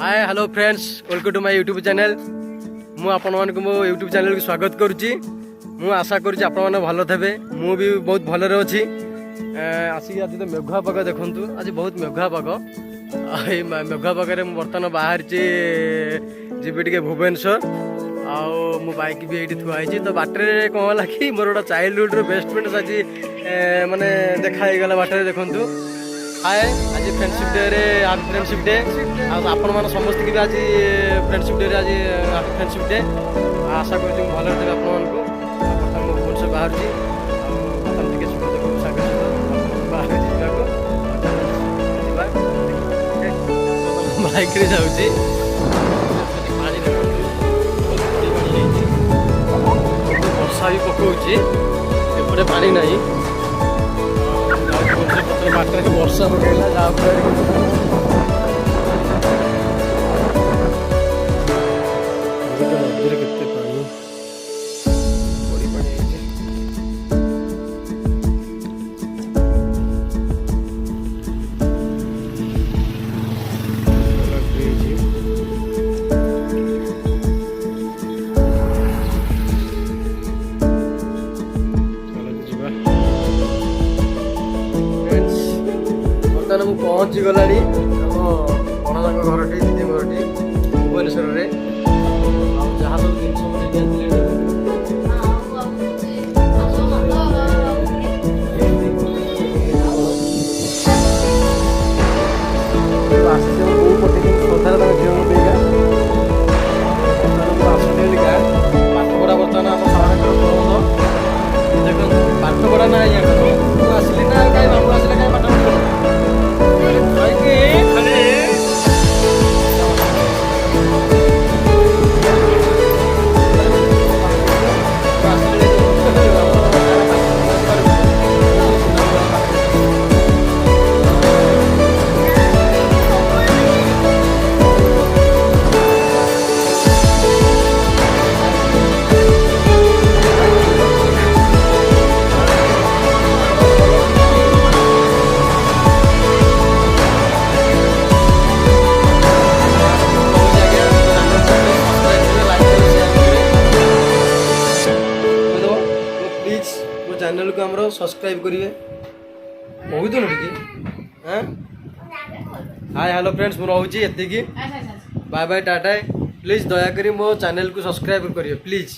Hi hello friends welcome to my YouTube channel मु आपण मानक मो यूट्यूब चैनल को स्वागत करुच्ची। मु आशा करुच्ची आपण माने भलो थेबे मु भी बहुत भलो रे अछि। आसी आज तो मेघुआ पाग देखंतु आज बहुत मेघुआ पाग ए मेघुआ पाग रे मु बर्तन बाहर ची जीबी टिके भुवनेश्वर आउ मो बाइक भी एठी थुआ आइछि। तो बाटरे कोन होला कि मोर गोटा चाइल्डहुड रो बेस्ट फ्रेंड आज माने देखा हे गला बाटरे देखंतु। हाय आज फ्रेंडशिप डे रे हैप्पी फ्रेंडशिप डे आपण मान समस्त की आज फ्रेंडशिप डे रे आज हैप्पी फ्रेंडशिप डे आशा करूँ भल थे आपण मान को बर्तमान भुवनेश्वर बाहर जी बर्तमान टिके सुख देखो साग बाहर जाको बाइक रे जाउची पानी वर्षा भी पकाउची एपटे पानी नहीं बाटर के वर्षा पकड़ा केते पानी बड़ी पानी पहुँची गला बणदांग घर दीदी घर भुवनेश्वर में जहाँ सब जिन पाठपढ़ा बर्तमान आम देख पाठपढ़ा ना आसली ना कहीं मामू आसले कहीं पाठ चैनल को हमरो सब्सक्राइब करिए बहुत दिन कि हां हाय हेलो फ्रेंड्स मु रहउची एति की बाय बाय टाटा प्लीज दया करी मो चैनल को सब्सक्राइब करिए प्लीज।